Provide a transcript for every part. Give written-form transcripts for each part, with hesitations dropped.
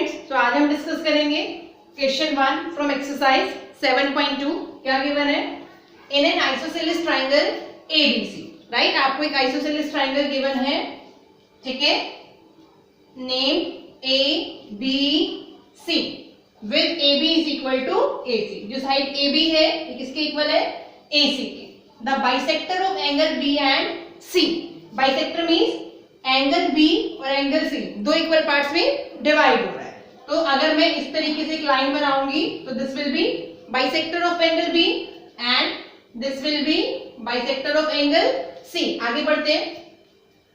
Students, तो आज हम डिस्कस करेंगे क्वेश्चन 1 फ्रॉम एक्सरसाइज 7.2। क्या गिवन है? In an isosceles triangle ABC, right? आपको एक आइसोसेलेस ट्रायंगल गिवन है, ठीक है, name A B C with A B is equal to A C. जो साइड ए बी है ये किसके इक्वल है? ए सी के। The bisector of angle B and C, bisector means angle B और एंगल सी दो equal parts में divide हो रहा है। तो अगर मैं इस तरीके से एक लाइन बनाऊंगी तो this will be bisector of angle B and this will be bisector of angle C. आगे बढ़ते हैं।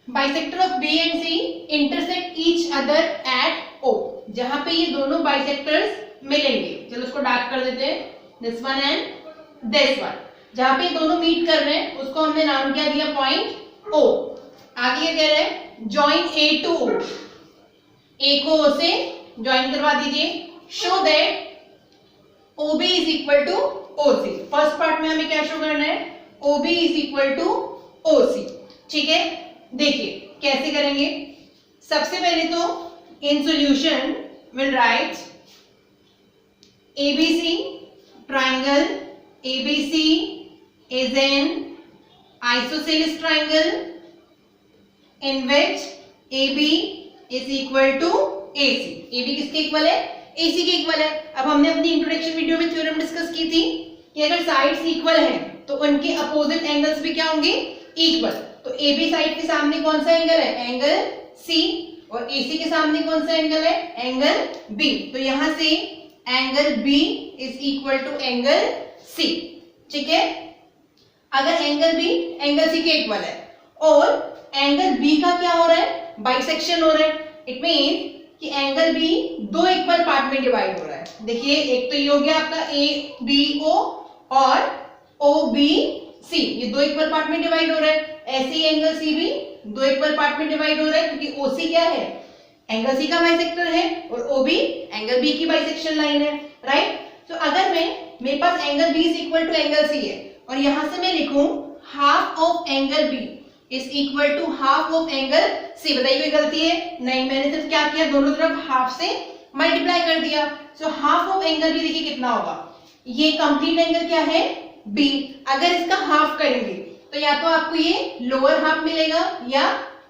Bisector of B and C intersect each other at O, जहां पे ये दोनों बाइसेक्टर्स मिलेंगे, चलो उसको डार्क कर देते हैं, this one and this one. जहां पे दोनों मीट कर रहे हैं उसको हमने नाम क्या दिया? Point O. आगे क्या कह रहे हैं? ज्वाइन ए टू ओ, ए को ओ से ज्वाइन करवा दीजिए। Show that O B is equal to O C. First part में हमें क्या शो करना है? O B is equal to O C, ठीक है। देखिए कैसे करेंगे। सबसे पहले तो in solution will write ABC triangle ABC is an isosceles triangle in which AB is equal to AC। AB किसके इक्वल है? AC के इक्वल है। अब हमने अपनी इंट्रोडक्शन वीडियो में थ्योरम डिस्कस की थी कि अगर साइड्स इक्वल हैं तो उनके अपोजिट एंगल्स भी क्या होंगे? इक्वल। तो AB साइड के सामने कौन सा एंगल है? Angle C। और AC के सामने कौन सा एंगल है? Angle B। तो यहां से angle B is equal to angle C, ठीक है। अगर एंगल B एंगल C के इक्वल है और एंगल बी का क्या हो रहा है? बाइसेक्शन हो रहा है। इट मीन कि एंगल बी दो इक्वल पार्ट में डिवाइड हो रहा है। देखिए एक तो ये हो गया आपका ए बी ओ और ओ बी सी, ये दो इक्वल पार्ट में डिवाइड हो रहा है। ऐसे ही एंगल सी भी दो इक्वल पार्ट में डिवाइड हो रहा है क्योंकि ओ सी क्या है? एंगल सी का बाइसेक्टर है और ओ बी एंगल बी की बाइसेक्शन लाइन है, राइट? तो अगर मेरे पास angle B is equal to angle C है और यहां से मैं लिखूं half of angle B is equal to half of angle C. बताइए कोई गलती है? नहीं, मैंने सिर्फ क्या किया? दोनों तरफ हाफ से मल्टीप्लाई कर दिया। So half of angle B देखिए कितना होगा? ये कंप्लीट एंगल क्या है? बी। अगर इसका हाफ करेंगे तो या तो आपको ये लोअर हाफ मिलेगा या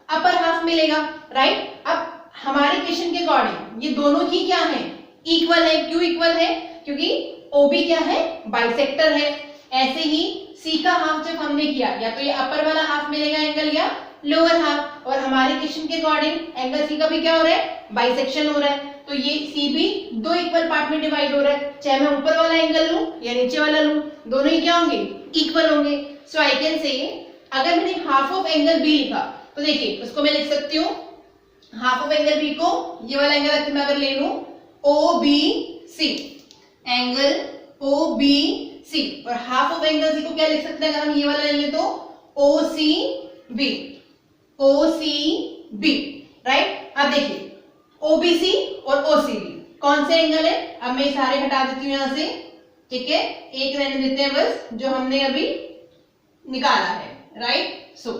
अपर हाफ मिलेगा, राइट? अब हमारे क्वेश्चन के अकॉर्डिंग ये दोनों ही क्या है? इक्वल है। क्यों इक्वल है? क्योंकि ओबी क्या है? बाइसेक्टर है। ऐसे ही सी का हाफ जब हमने किया या तो ये अपर वाला हाफ मिलेगा एंगल या लोअर हाफ। और हमारे क्वेश्चन के अकॉर्डिंग एंगल सी का भी क्या हो रहा है? बाइसेक्शन हो रहा है। तो ये सी भी दो इक्वल पार्ट में डिवाइड हो रहा है। चाहे मैं ऊपर वाला एंगल लूं या नीचे वाला लूं, दोनों ही क्या होंगे? इक्वल होंगे। सो आई कैन से अगर मैंने हाफ ऑफ एंगल बी लिखा तो देखिए उसको मैं लिख सकती हूँ हाफ ऑफ एंगल बी को ये वाला एंगल मैं अगर ले लूं O B C, angle O B C, और हाफ ऑफ एंगल सी को क्या लिख सकते हैं अगर हम ये वाला ले लें तो ओ सी बी, ओ सी बी, राइट? अब देखिए ओबीसी और ओसीबी कौन से एंगल है? अब मैं सारे हटा देती हूँ यहां से, ठीक है, एक रहने देते हैं बस जो हमने अभी निकाला है, राइट? सो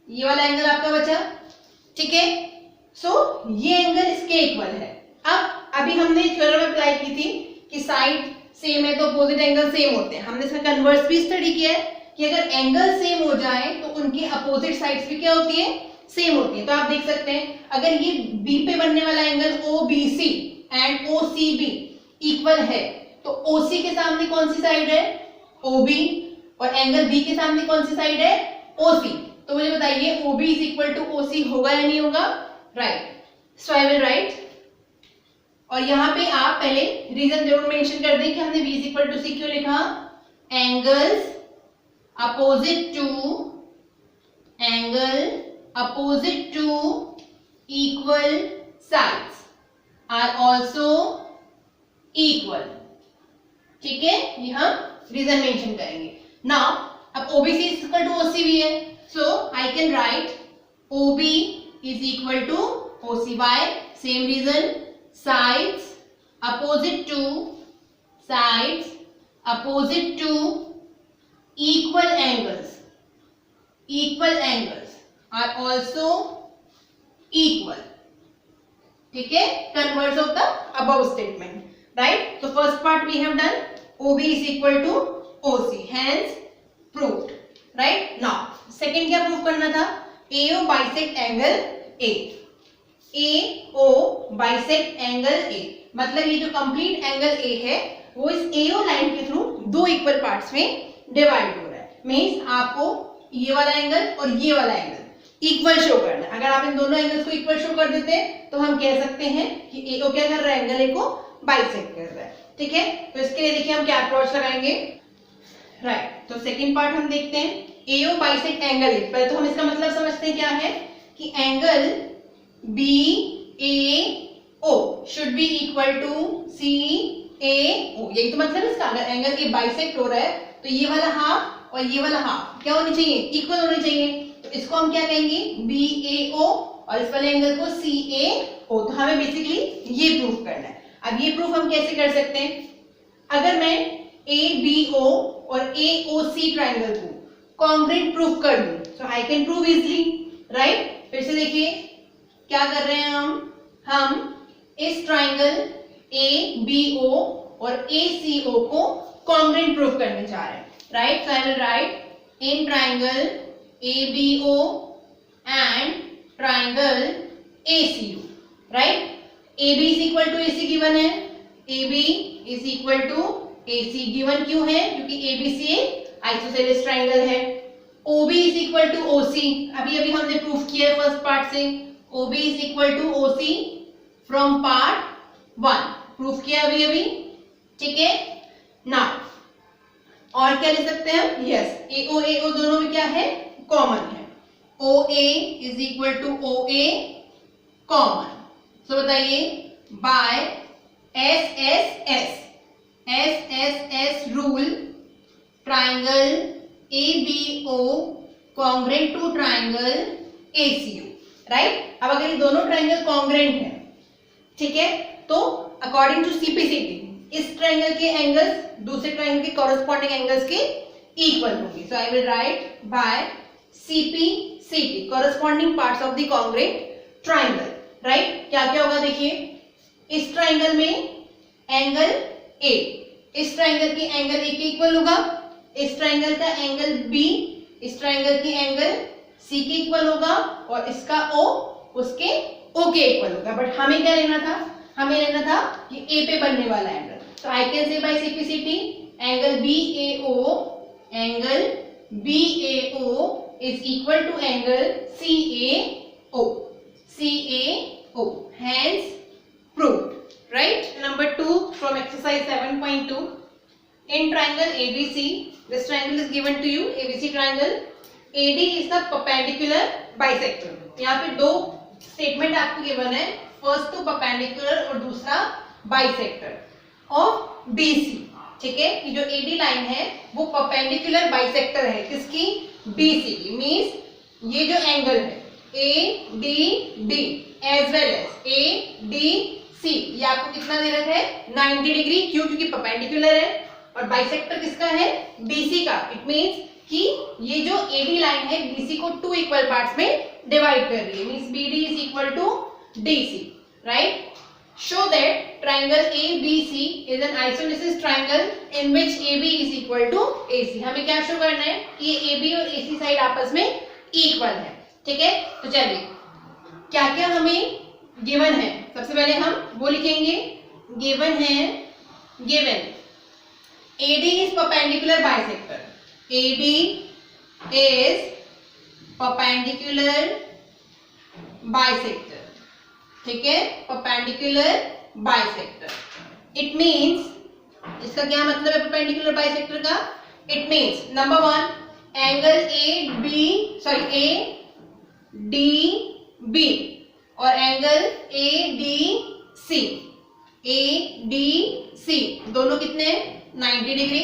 ये वाला एंगल आपका बचा, ठीक है। सो ये एंगल इसके इक्वल है। अब अभी हमने थ्योरम अप्लाई की थी कि साइड सेम है तो अपोजिट एंगल सेम होते हैं। हमने इसका कन्वर्स भी स्टडी किया है कि अगर एंगल सेम हो जाए तो उनकी अपोजिट साइड्स भी क्या होती है? सेम होती है। तो आप देख सकते हैं अगर ये बी पे बनने वाला angle O B C and O C B equal है तो ओ सी के सामने कौन सी साइड है? O B. और एंगल बी के सामने कौन सी साइड है? ओ सी। तो मुझे बताइए O B is equal to O C होगा या नहीं होगा? Right. So I will write, और यहां पे आप पहले रीजन जरूर मेंशन कर दें कि हमने b is equal to C क्यों लिखा? Angles opposite to equal sides are also equal, ठीक है, ये हम रीजन मेंशन करेंगे। नाउ अब OBC is equal to OCB है, so I can write OB is equal to OC by same reason sides opposite to equal angles are also equal, ठीक है, converse of the above statement, right. तो first part we have done, OB is equal to OC, hence proved, right. Now second क्या prove करना था, AO bisect angle A, AO bisect angle A, मतलब ये जो complete angle A है वो इस AO लाइन के थ्रू दो इक्वल पार्ट्स में डिवाइड हो रहा है। मींस आपको ये वाला एंगल और ये वाला एंगल इक्वल शो करना है। अगर आप इन दोनों एंगल्स को इक्वल शो कर देते हैं तो हम कह सकते हैं कि AO क्या कर रहा है, एंगल A को बाइसेक्ट कर रहा है, ठीक है। तो इसके लिए देखिए हम क्या अप्रोच लगाएंगे, राइट। तो सेकंड पार्ट हम देखते हैं, AO बाइसेक्ट एंगल A। पहले तो हम इसका मतलब समझते हैं क्या है कि angle BAO should be equal to CAO, यही तो मतलब इसका। अगर एंगल A बाइसेक्ट हो रहा है तो ये वाला हाफ और ये वाला हाफ क्या होनी चाहिए, इक्वल होने चाहिए। तो इसको हम क्या कहेंगे, BAO, और इस वाले एंगल को CAO। तो हमें बेसिकली ये प्रूफ करना है। अब ये प्रूफ हम कैसे कर सकते हैं, अगर मैं ABO और AOC ट्राइंगल को कॉन्ग्रुएंट प्रूफ कर दूं तो I can prove easily, right. फिर से देखिए क्या कर रहे हैं हम इस ट्राइंगल ABO और ACO को कॉन्ग्रुएंट प्रूफ करने जा रहे हैं, right. So I will write in triangle ABO and triangle ACO, right. AB is equal to AC given है, AB is equal to AC given क्यों है, क्योंकि ABC आइसोसेलेस ट्राइंगल है। OB is equal to OC, अभी अभी हमने proof किया है फर्स्ट पार्ट से, OB is equal to OC from part 1, प्रूफ किया अभी अभी, ठीक है। नाउ और क्या ले सकते हैं, यस, AO दोनों में क्या है, कॉमन है। OA is equal to OA common. So बताइए by SSS rule triangle ABO congruent to triangle ACO, right. अब अगर ये दोनों ट्राइंगल कॉन्ग्रुएंट है, ठीक है, तो अकॉर्डिंग टू CPCT इस ट्राइंगल के एंगल्स दूसरे ट्राइंगल के कॉरेस्पॉन्डिंग एंगल्स के इक्वल होंगे। So I will write by CPCT corresponding parts of the congruent triangle, right. क्या क्या होगा देखिए, इस ट्राइंगल में एंगल A इस ट्राइंगल की एंगल A के इक्वल होगा, इस ट्राइंगल का एंगल B इस ट्राइंगल की एंगल C के इक्वल होगा, और इसका O उसके O के इक्वल होगा। बट हमें क्या लेना था, हमें लेना था कि A पे बनने वाला एंगल। तो I can say by CPCT angle BAO is equal to angle CAO, hence proved, right. Number 2 from exercise 7.2, in triangle ABC, this triangle is given to you, ABC triangle, AD is the perpendicular bisector। यहाँ पे दो statement आपको given है, first तो perpendicular और दूसरा bisector of BC, ठीक है। ये जो AD लाइन है वो परपेंडिकुलर बाइसेक्टर है किसकी, BC की। मींस ये जो एंगल है ADD as well as ADC, ये आपको कितना दे रखा है, 90 डिग्री। क्यों, क्योंकि परपेंडिकुलर है, और बाइसेक्टर किसका है, BC का। इट मींस कि ये जो AD लाइन है BC को टू इक्वल पार्ट्स में डिवाइड कर रही है। Means BD is equal to DC, right. Show that triangle ABC is an isosceles triangle in which AB is equal to AC। हमें क्या शो करना है कि ये AB और AC साइड आपस में इक्वल है, ठीक है। तो चलिए क्या क्या हमें गिवन है, सबसे पहले हम वो लिखेंगे, गिवन है, given AD is perpendicular bisector, AD is perpendicular bisector, ठीक है, परपेंडिकुलर बाइसेक्टर। इट मींस, इसका क्या मतलब है परपेंडिकुलर बाइसेक्टर का, it means number 1 angle ADB और एंगल ADC दोनों कितने, 90 डिग्री,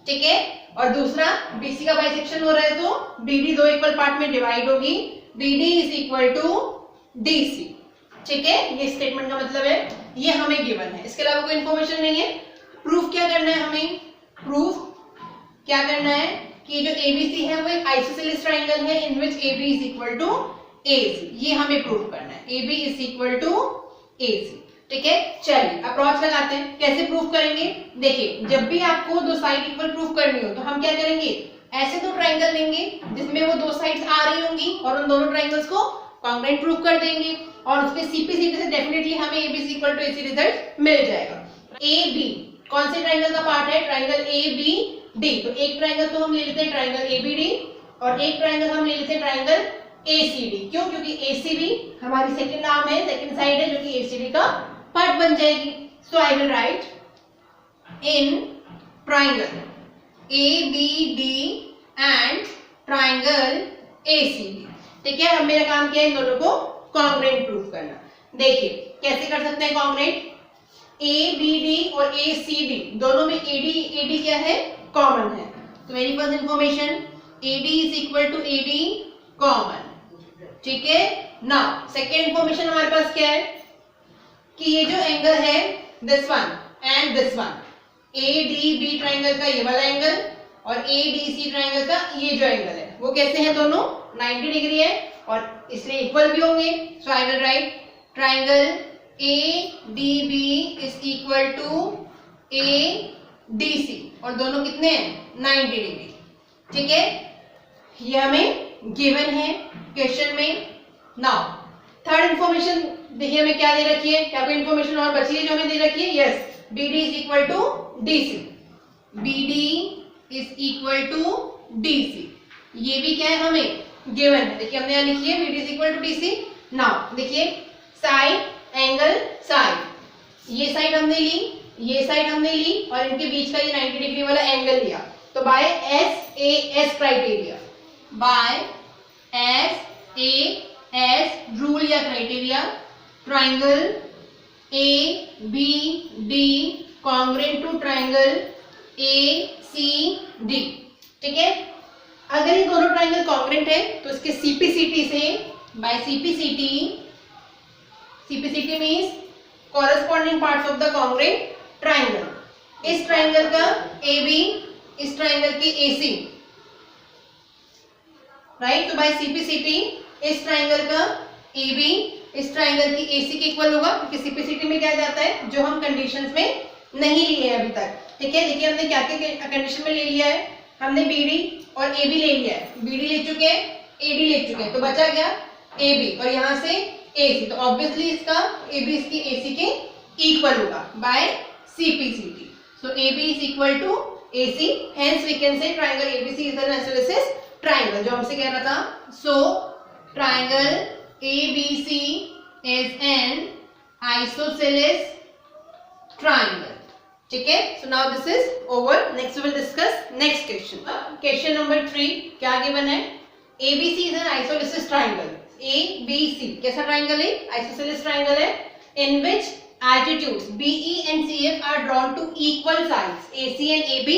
ठीक है। और दूसरा BC का बाइसेक्शन हो रहा है तो BD दो इक्वल पार्ट में डिवाइड होगी, BD is equal to DC, ठीक है। ये स्टेटमेंट का मतलब है, ये हमें गिवन है, इसके अलावा कोई इंफॉर्मेशन नहीं है। प्रूफ क्या करना है हमें, प्रूफ क्या करना है कि जो ABC है वो एक आइसोसेलेस ट्राइंगल है in which AB is equal to AC, ये हमें प्रूफ करना है। AB is equal to AC। ठीक है, चलिए अप्रोच लगाते हैं। कैसे प्रूफ करेंगे? देखिए, जब भी आपको दो साइड इक्वल प्रूफ करनी हो तो हम क्या करेंगे, ऐसे दो ट्रायंगल लेंगे जिसमें वो दो साइड्स आ रही होंगी और उन दोनों ट्रायंगल्स को कॉन्ग्रुएंट प्रूफ कर देंगे और उसके CP/CD से डेफिनेटली हमें ABC = AC रिजल्ट मिल जाएगा। AB कौन से ट्रायंगल का पार्ट है? Triangle ABD। तो एक ट्रायंगल तो हम ले लेते हैं ट्रायंगल ABD और एक ट्रायंगल हम ले लेते हैं ट्रायंगल ACD। क्यों? क्योंकि ACB हमारी सेकंड आर्म है, सेकंड साइड है, जो कि ACD का पार्ट बन जाएगी। So I will write in triangle ABD and triangle ACD। ठीक है, अब मेरा काम क्या है, इन दोनों को कॉन्ग्रुएंट प्रूफ करना। देखिए कैसे कर सकते हैं कॉन्ग्रुएंट? ABD और ACD दोनों में AD क्या है? कॉमन है। तो very first information, AD = AD common. ठीक है, नाउ सेकेंड इंफॉर्मेशन हमारे पास क्या है कि ये जो एंगल है this one and this one, ADB triangle का ये वाला एंगल और ADC ट्रायंगल का ये जो एंगल है वो कैसे है? दोनों 90 डिग्री है और इसलिए इक्वल भी होंगे। So I will write triangle ADB = ADC और दोनों कितने हैं? 90 डिग्री। ठीक है, ये हमें गिवन है क्वेश्चन में। नाउ थर्ड इंफॉर्मेशन देखिए हमें क्या दे रखी है, क्या कोई इंफॉर्मेशन और बची है जो हमें दे रखी है? Yes, BD = DC। BD = DC, ये भी क्या है हमें गिवन है। देखिए हमने यहाँ लिखी है BD = DC। नाउ देखिए साइड एंगल साइड, ये साइड हमने ली, ये साइड हमने ली और इनके बीच का ये 90 डिग्री वाला एंगल लिया। तो by SAS criteria, by SAS rule या criteria, triangle ABD congruent to triangle ACD। ठीक है, अगर ये दोनों ट्रायंगल कॉन्ग्रुएंट है तो इसके CP/CD से, by CP/CD means corresponding parts of the congruent triangle. इस ट्रायंगल का AB, इस ट्रायंगल की AC, राइट। तो बाय CP/CD इस ट्रायंगल का AB इस ट्रायंगल की AC के इक्वल होगा, क्योंकि CP/CD में क्या जाता है जो हम कंडीशंस में नहीं लिए हैं अभी तक। ठीक है, देखिए हमने क्या क्या कंडीशन में ले लिया है, हमने BD और AB ले लिया है, BD ले चुके हैं, AD ले चुके हैं, तो बचा क्या? AB और यहाँ से AC। तो ऑब्वियसली इसका AB इसकी AC के इक्वल होगा by CP/CD। So AB = AC, hence we can say triangle ABC is an isosceles triangle, जो हमसे कह रहा था। So triangle ABC is an isosceles triangle. ठीक है, so now this is over. Next we will discuss next question. Question number 3 क्या given है? ABC is an isosceles triangle. ABC कैसा ट्रायंगल है? आइसोसेलेस ट्रायंगल है, in which altitudes BE and CF are drawn to equal sides AC and AB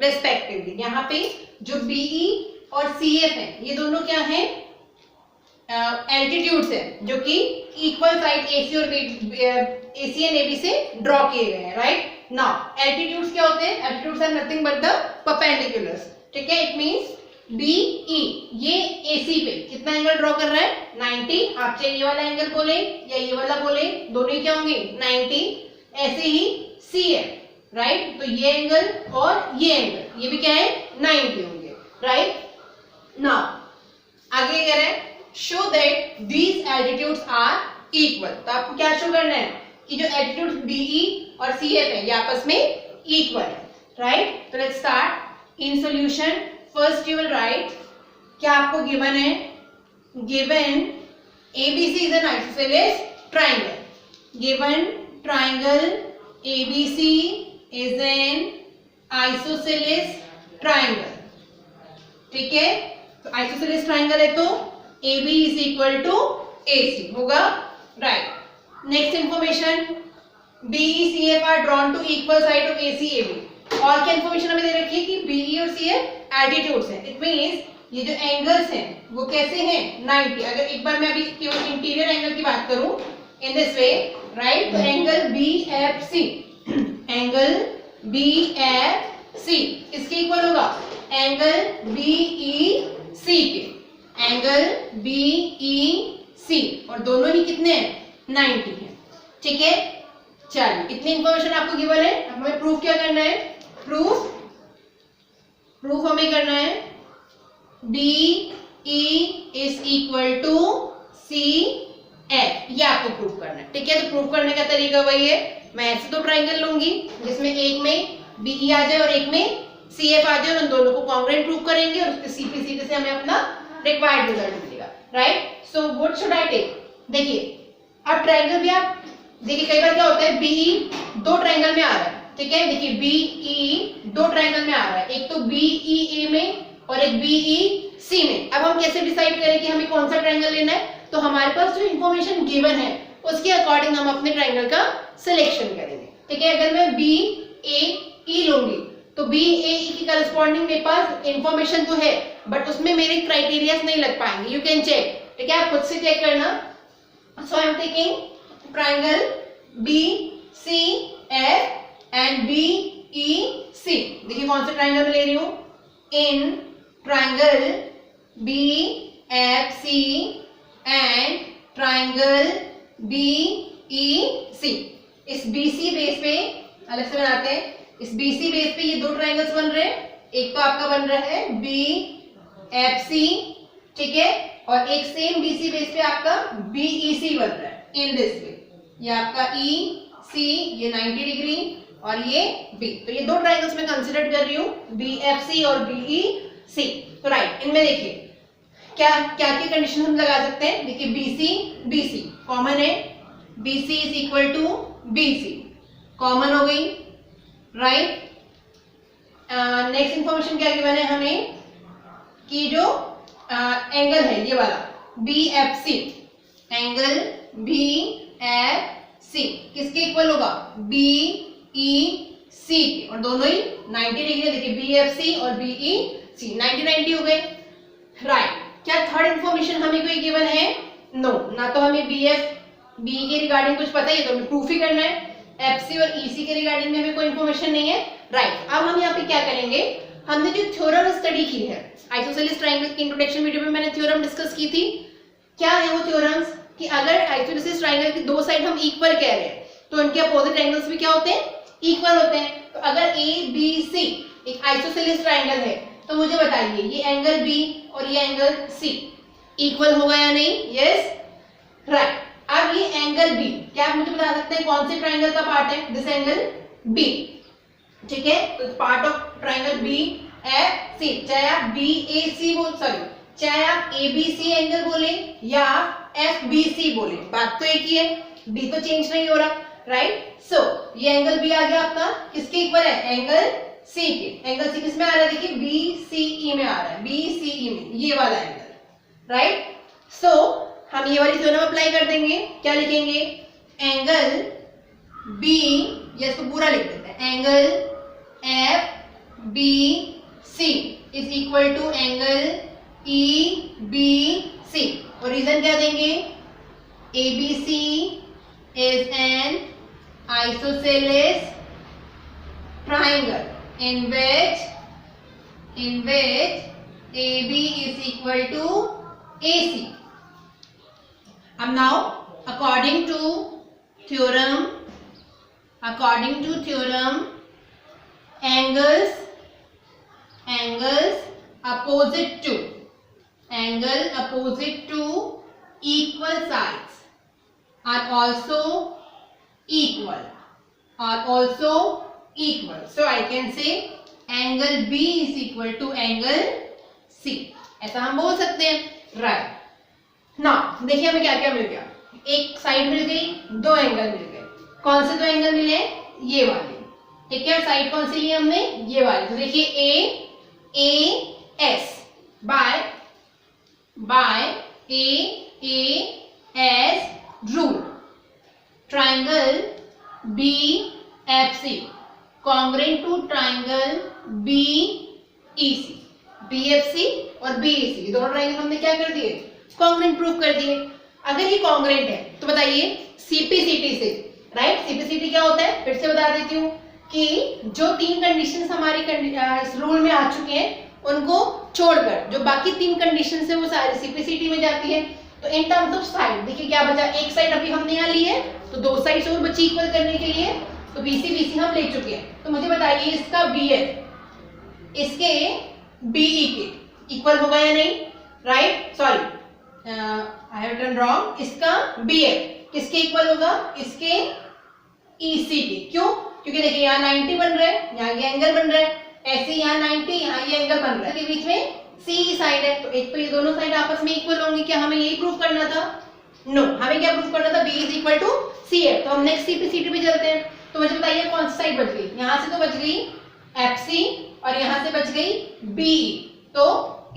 respectively। यहाँ पे जो BE और CF है ये दोनों क्या है? एल्टीट्यूड्स है जो कि इक्वल साइड AC और AC एंड AB से ड्रॉ किए गए हैं, राइट। नाउ एल्टीट्यूड्स क्या होते हैं? Altitudes are nothing but the perpendiculars. ठीक है, इट मींस BE ये AC पे कितना एंगल ड्रॉ कर रहा है? 90। आप चाहे ये वाला एंगल बोले या ये वाला बोले, दोनों ही क्या होंगे? 90। ऐसे ही CF, राइट। तो ये एंगल और ये एंगल ये भी क्या है? 90 होंगे, राइट। नाउ आगे कह रहे हैं show that these altitudes are equal. तो आपको क्या शो करना है कि जो एल्टीट्यूड्स BE और CF है ये आपस में इक्वल है, राइट। तो let's start in solution. First you will write, क्या आपको गिवन है? Given ABC is an isosceles triangle. Given triangle ABC is an isosceles triangle. ठीक है, तो आइसोसेलेस ट्रायंगल है तो AB = AC होगा, right. Next information, BE CF are drawn to equal side of AC AB। और क्या information हमें दे रखी है कि BE और CF एल्टीट्यूड्स हैं। इट मींस ये जो एंगल्स हैं वो कैसे हैं? 90। अगर एक बार मैं अभी केवल इंटीरियर एंगल की बात करूं इन दिस वे, राइट, तो एंगल BFC, एंगल BFC इसके इक्वल होगा एंगल BEC के, एंगल BEC, और दोनों ही कितने हैं? 90 हैं, ठीक है, चलिए इतनी इंफॉर्मेशन आपको गिवन है। अब हमें प्रूफ क्या करना है, प्रूफ हमें करना है BE is equal to CF, ये आपको प्रूफ करना है। ठीक है, तो प्रूफ करने का तरीका वही है, मैं ऐसे दो ट्राइंगल लूंगी जिसमें एक में BE आ जाए और एक में CF आ जाए, और उन दोनों को कॉन्ग्रुएंट प्रूफ करेंगे और उसके CP से हमें अपना रिक्वायर्ड रिजल्ट मिलेगा, right. So what should I take, देखिए अब ट्राइंगल भी आप देखिए, कई बार क्या होता है BE दो ट्राइंगल में आ रहा है, ठीक है, देखिए BE दो ट्राइंगल में आ रहा है, एक तो BEA में और एक BEC में। अब हम कैसे डिसाइड करें कि हमें कौन सा ट्राइंगल लेना है, तो हमारे पास जो इंफॉर्मेशन गिवन है उसके अकॉर्डिंग हम अपने ट्राइंगल का सिलेक्शन करेंगे। ठीक है, अगर मैं BAE लूंगी तो BAE की करस्पॉन्डिंग मेरे पास इंफॉर्मेशन तो है, बट उसमें मेरे क्राइटेरियाज नहीं लग पाएंगे, यू कैन चेक। ठीक है, आप खुद से चेक करना। So I am taking triangle BCF and BEC। देखिए कौन सा ट्राइंगल मैं ले रही हूं, in triangle BFC and triangle BEC। इस BC बेस पे अलग से बनाते हैं, इस BC बेस पे ये दो ट्राइंगल्स बन रहे हैं, एक तो आपका बन रहा है BFC, ठीक है, और एक सेम BC बेस पे आपका BEC बन रहा है इन दिस वे। ये आपका EC, ये 90 डिग्री और ये B, तो ये दो ट्राइंगल्स मैं कंसीडर कर रही हूँ BFC और BEC। तो राइट, इनमें देखिए क्या क्या की कंडीशन हम लगा सकते हैं, देखिए BC कॉमन है, BC is equal to BC common हो गई, राइट। नेक्स्ट इंफॉर्मेशन क्या गिवन है हमें कि जो एंगल है ये वाला BFC, एंगल BFC किसके इक्वल होगा, BEC के, और दोनों ही 90 डिग्री, देखिए BFC और BEC 90-90 हो गए, राइट। क्या थर्ड इंफॉर्मेशन हमें कोई गिवन है, नो, ना तो हमें BE के रिगार्डिंग कुछ पता है, तो हमें प्रूफ ही करना है। FC और EC के रिगार्डिंग में हमें कोई इंफॉर्मेशन नहीं है, राइट। अब हम यहाँ पे क्या करेंगे, हमने जो थ्योरम स्टडी की है आइसोसेलेस ट्रायंगल की इंट्रोडक्शन वीडियो में मैंने थ्योरम डिस्कस की थी। क्या है वो थ्योरम्स, कि अगर आइसोसेलेस ट्रायंगल की दो साइड हम इक्वल कह रहे हैं तो उनके अपोजिट एंगल्स भी क्या होते हैं, इक्वल होते हैं। तो अगर ABC एक आइसोसेलेस ट्रायंगल है तो मुझे बताइए ये एंगल B और ये एंगल C इक्वल होगा या नहीं, यस, राइट। अब ये एंगल B, क्या आप मुझे बता सकते हैं कौन से ट्रायंगल का पार्ट है, दिस एंगल B, ठीक है, तो पार्ट ऑफ ट्रायंगल BFC, चाहे आप BAC बोल, सॉरी चाहे आप ABC एंगल बोले या FBC बोले, बात तो एक ही है, B तो चेंज नहीं हो रहा, राइट। सो ये एंगल B आ गया आपका किसके इक्वल है, एंगल C के। एंगल C किस में आ रहा है, देखिए BCE में आ रहा है, BCE में ये वाला एंगल, राइट। सो हम ये वाली थ्योरम अप्लाई कर देंगे, क्या लिखेंगे, एंगल B, या इसको पूरा लिख देते हैं, angle FBC is equal to angle EBC, और रीजन क्या देंगे, ABC is an isosceles triangle in which AB is equal to AC. Now according to theorem, angles opposite to equal sides are also equal. So I can say angle B is equal to angle C, ऐसा हम बोल सकते हैं, right. Now देखिए हमें क्या क्या मिल गया, एक साइड मिल गई, दो एंगल मिल गए। कौन से दो एंगल मिले, ये वाले, ठीक है, साइड कौन सी ली हमने, ये वाली। तो देखिए AAS by AAS rule, triangle BFC congruent to triangle BEC, BFC और BEC ये दोनों ट्राइंगल हमने क्या कर दिए, कॉन्ग्रुएंट प्रूफ कर दिए। अगर ये कॉन्ग्रुएंट है तो बताइए CPCT से, राइट। CPCT क्या होता है, फिर से बता देती हूँ कि जो तीन कंडीशंस हमारी इस रूल में आ चुके हैं उनको छोड़कर जो बाकी तीन कंडीशंस है वो सारी CPCT में जाती है। तो इन टर्म्स ऑफ साइड देखिए क्या बचा, एक साइड अभी हमने यहाँ ली है तो दो साइड और बची इक्वल करने के लिए, तो BC BC हम ले चुके हैं। तो मुझे बताइए इसका BF इसके BE के इक्वल होगा या नहीं, right, sorry I have done wrong, इसका BF किसके इक्वल होगा, इसके EC के। क्यों, क्योंकि देखिए यहाँ 90 बन रहा है, यहाँ ये एंगल बन रहा है, ऐसे यहाँ 90 यहाँ ये एंगल बन रहा है, के बीच में CE साइड है, तो एक तो ये दोनों साइड आपस में इक्वल होंगी। क्या हमें यही प्रूव करना था? नो, हमें क्या प्रूव करना था, B is equal to CF। तो हम नेक्स्ट CP पे चलते हैं। तो मुझे बताइए कौन सी साइड बच गई, यहाँ से तो बच गई FC और यहाँ से बच गई BE, तो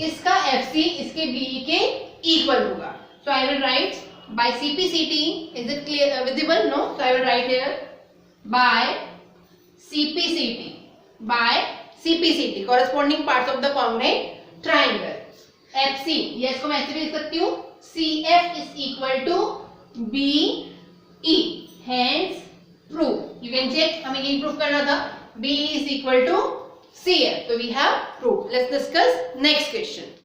इसका FC इसके BE के इक्वल होगा। So I will write by CP/CT, is it clear, visible? No, so I will write here by CP/CT corresponding parts of the congruent triangle. FC, ये इसको मैं ऐसे भी लिख सकती हूँ, CF is equal to BE, hence proof. You can check, हमें यही प्रूफ करना था, BE is equal to CF, so we have proof. Let's discuss next question.